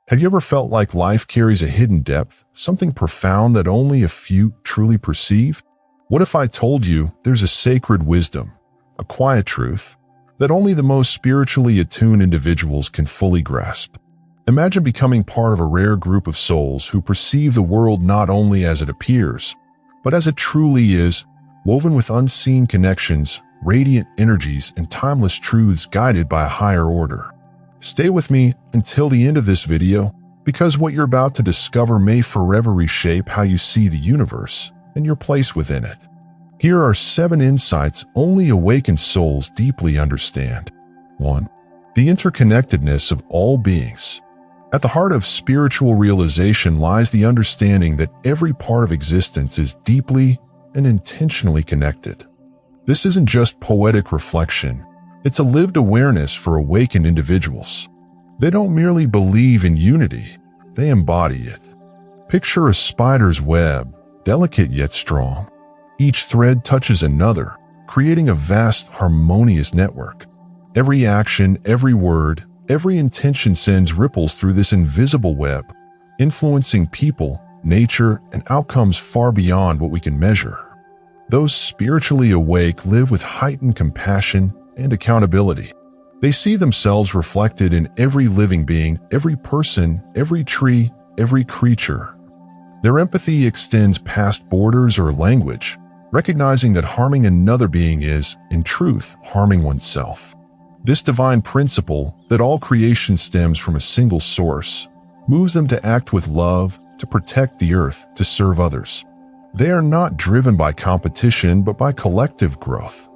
Have you ever felt like life carries a hidden depth, something profound that only a few truly perceive? What if I told you there's a sacred wisdom, a quiet truth, that only the most spiritually attuned individuals can fully grasp? Imagine becoming part of a rare group of souls who perceive the world not only as it appears, but as it truly is, woven with unseen connections, radiant energies, and timeless truths guided by a higher order. Stay with me until the end of this video, because what you're about to discover may forever reshape how you see the universe and your place within it. Here are 7 insights only awakened souls deeply understand. 1. The interconnectedness of all beings. At the heart of spiritual realization lies the understanding that every part of existence is deeply and intentionally connected. This isn't just poetic reflection. It's a lived awareness for awakened individuals. They don't merely believe in unity, they embody it. Picture a spider's web, delicate yet strong. Each thread touches another, creating a vast, harmonious network. Every action, every word, every intention sends ripples through this invisible web, influencing people, nature, and outcomes far beyond what we can measure. Those spiritually awake live with heightened compassion and accountability. They see themselves reflected in every living being, every person, every tree, every creature. Their empathy extends past borders or language, recognizing that harming another being is, in truth, harming oneself. This divine principle, that all creation stems from a single source, moves them to act with love, to protect the earth, to serve others. They are not driven by competition, but by collective growth.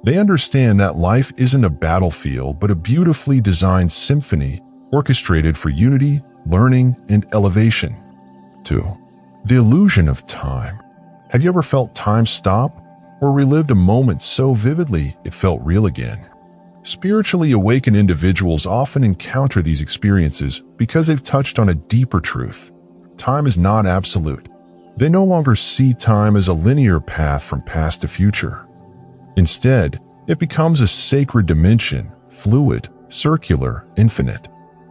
They understand that life isn't a battlefield, but a beautifully designed symphony orchestrated for unity, learning, and elevation. 2. The illusion of time. Have you ever felt time stop or relived a moment so vividly it felt real again? Spiritually awakened individuals often encounter these experiences because they've touched on a deeper truth. Time is not absolute. They no longer see time as a linear path from past to future. Instead, it becomes a sacred dimension, fluid, circular, infinite.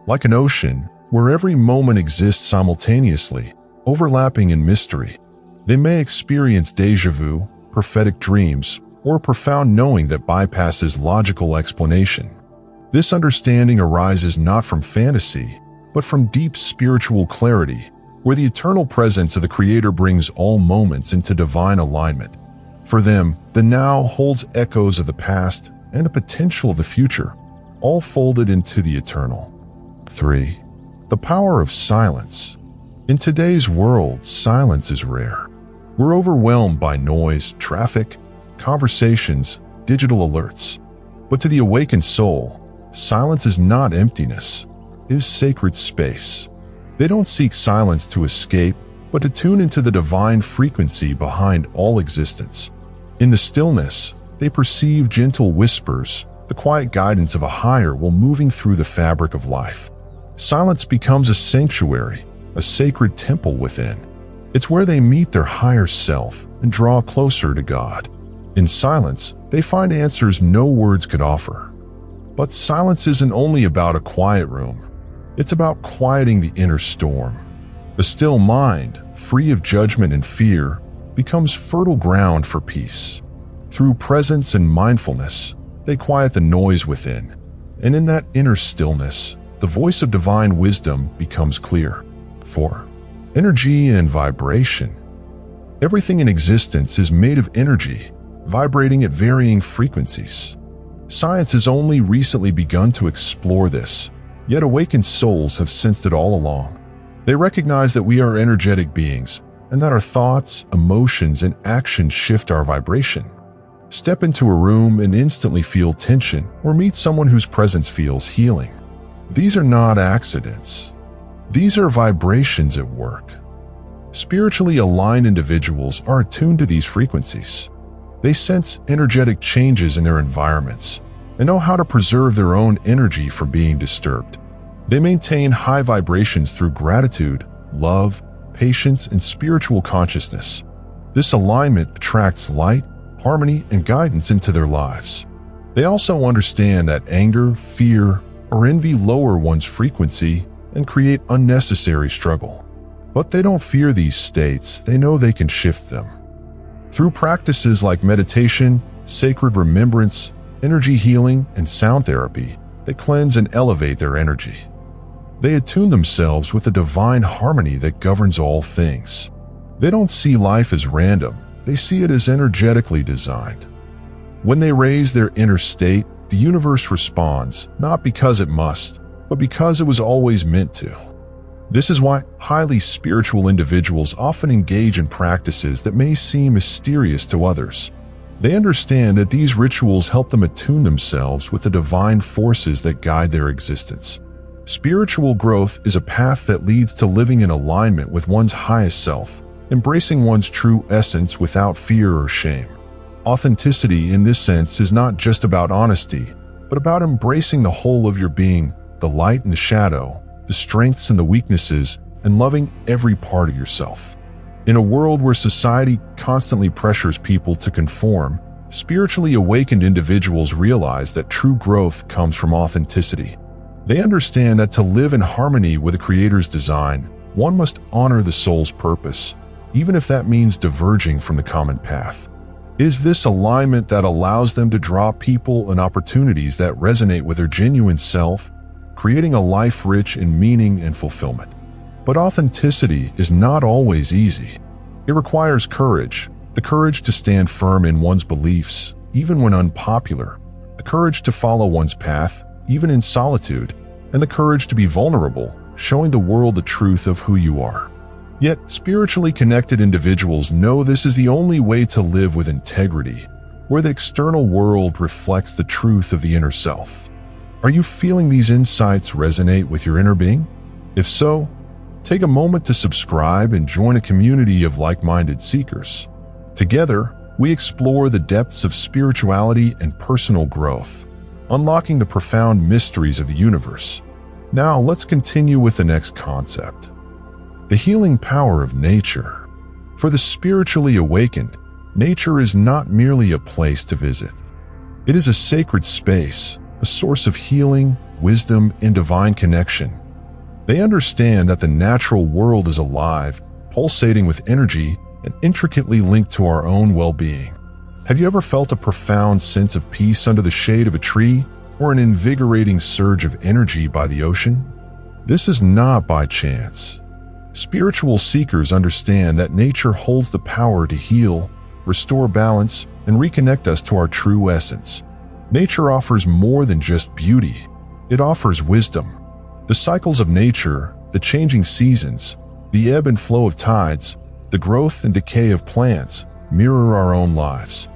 Like an ocean, where every moment exists simultaneously, overlapping in mystery. They may experience déjà vu, prophetic dreams, or profound knowing that bypasses logical explanation. This understanding arises not from fantasy, but from deep spiritual clarity, where the eternal presence of the Creator brings all moments into divine alignment. For them, the now holds echoes of the past and the potential of the future, all folded into the eternal. 3. The power of silence. In today's world, silence is rare. We're overwhelmed by noise, traffic, conversations, digital alerts. But to the awakened soul, silence is not emptiness, it is sacred space. They don't seek silence to escape, but to tune into the divine frequency behind all existence. In the stillness, they perceive gentle whispers, the quiet guidance of a higher will moving through the fabric of life. Silence becomes a sanctuary, a sacred temple within. It's where they meet their higher self and draw closer to God. In silence, they find answers no words could offer. But silence isn't only about a quiet room. It's about quieting the inner storm. A still mind, free of judgment and fear, becomes fertile ground for peace. Through presence and mindfulness, they quiet the noise within. And in that inner stillness, the voice of divine wisdom becomes clear. 4. Energy and vibration. Everything in existence is made of energy, vibrating at varying frequencies. Science has only recently begun to explore this, yet awakened souls have sensed it all along. They recognize that we are energetic beings, and that our thoughts, emotions, and actions shift our vibration. Step into a room and instantly feel tension, or meet someone whose presence feels healing. These are not accidents. These are vibrations at work. Spiritually aligned individuals are attuned to these frequencies. They sense energetic changes in their environments and know how to preserve their own energy from being disturbed. They maintain high vibrations through gratitude, love, patience, and spiritual consciousness. This alignment attracts light, harmony, and guidance into their lives. They also understand that anger, fear, or envy lower one's frequency and create unnecessary struggle. But they don't fear these states, they know they can shift them. Through practices like meditation, sacred remembrance, energy healing, and sound therapy, they cleanse and elevate their energy. They attune themselves with the divine harmony that governs all things. They don't see life as random, they see it as energetically designed. When they raise their inner state, the universe responds, not because it must, but because it was always meant to. This is why highly spiritual individuals often engage in practices that may seem mysterious to others. They understand that these rituals help them attune themselves with the divine forces that guide their existence. Spiritual growth is a path that leads to living in alignment with one's highest self, embracing one's true essence without fear or shame. Authenticity in this sense is not just about honesty, but about embracing the whole of your being, the light and the shadow, the strengths and the weaknesses, and loving every part of yourself. In a world where society constantly pressures people to conform, spiritually awakened individuals realize that true growth comes from authenticity. They understand that to live in harmony with the Creator's design, one must honor the soul's purpose, even if that means diverging from the common path. It is this alignment that allows them to draw people and opportunities that resonate with their genuine self, creating a life rich in meaning and fulfillment. But authenticity is not always easy. It requires courage, the courage to stand firm in one's beliefs, even when unpopular, the courage to follow one's path, even in solitude, and the courage to be vulnerable, showing the world the truth of who you are. Yet, spiritually connected individuals know this is the only way to live with integrity, where the external world reflects the truth of the inner self. Are you feeling these insights resonate with your inner being? If so, take a moment to subscribe and join a community of like-minded seekers. Together, we explore the depths of spirituality and personal growth, unlocking the profound mysteries of the universe. Now, let's continue with the next concept: the healing power of nature. For the spiritually awakened, nature is not merely a place to visit. It is a sacred space, a source of healing, wisdom, and divine connection. They understand that the natural world is alive, pulsating with energy, and intricately linked to our own well-being. Have you ever felt a profound sense of peace under the shade of a tree, or an invigorating surge of energy by the ocean? This is not by chance. Spiritual seekers understand that nature holds the power to heal, restore balance, and reconnect us to our true essence. Nature offers more than just beauty. It offers wisdom. The cycles of nature, the changing seasons, the ebb and flow of tides, the growth and decay of plants, mirror our own lives.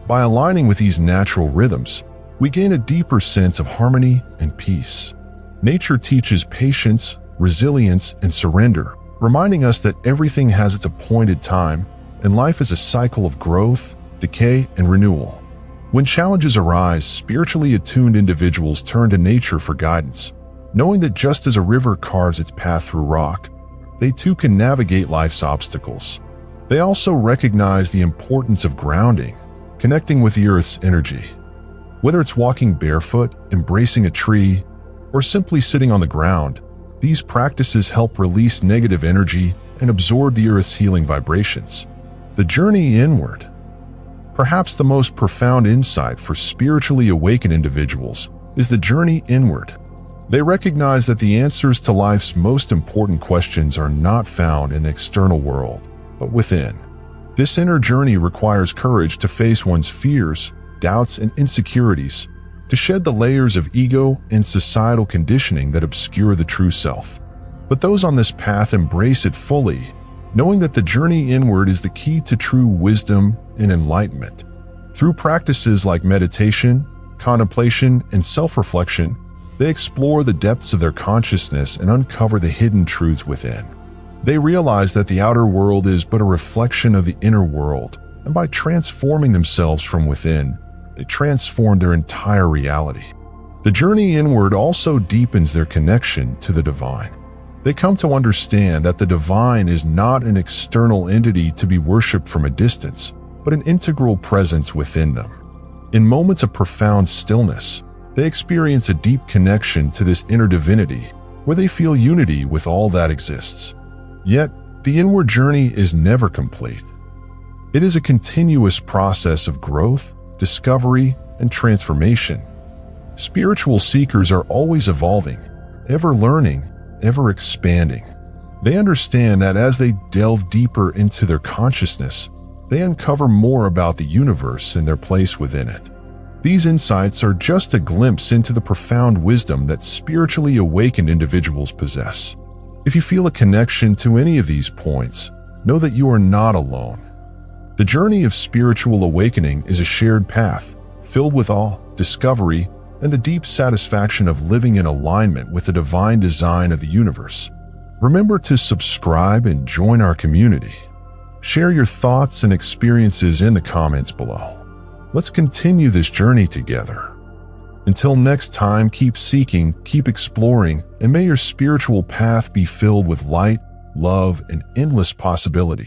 By aligning with these natural rhythms, we gain a deeper sense of harmony and peace. Nature teaches patience, resilience, and surrender, reminding us that everything has its appointed time, and life is a cycle of growth, decay, and renewal. When challenges arise, spiritually attuned individuals turn to nature for guidance, knowing that just as a river carves its path through rock, they too can navigate life's obstacles. They also recognize the importance of grounding, connecting with the earth's energy. Whether it's walking barefoot, embracing a tree, or simply sitting on the ground, these practices help release negative energy and absorb the earth's healing vibrations. The journey inward. Perhaps the most profound insight for spiritually awakened individuals is the journey inward. They recognize that the answers to life's most important questions are not found in the external world, but within. This inner journey requires courage to face one's fears, doubts, and insecurities, to shed the layers of ego and societal conditioning that obscure the true self. But those on this path embrace it fully, knowing that the journey inward is the key to true wisdom and enlightenment. Through practices like meditation, contemplation, and self-reflection, they explore the depths of their consciousness and uncover the hidden truths within. They realize that the outer world is but a reflection of the inner world, and by transforming themselves from within, they transform their entire reality. The journey inward also deepens their connection to the divine. They come to understand that the divine is not an external entity to be worshipped from a distance, but an integral presence within them. In moments of profound stillness, they experience a deep connection to this inner divinity, where they feel unity with all that exists. Yet, the inward journey is never complete. It is a continuous process of growth, discovery, and transformation. Spiritual seekers are always evolving, ever learning, ever expanding. They understand that as they delve deeper into their consciousness, they uncover more about the universe and their place within it. These insights are just a glimpse into the profound wisdom that spiritually awakened individuals possess. If you feel a connection to any of these points, know that you are not alone. The journey of spiritual awakening is a shared path, filled with awe, discovery, and the deep satisfaction of living in alignment with the divine design of the universe. Remember to subscribe and join our community. Share your thoughts and experiences in the comments below. Let's continue this journey together. Until next time, keep seeking, keep exploring, and may your spiritual path be filled with light, love, and endless possibility.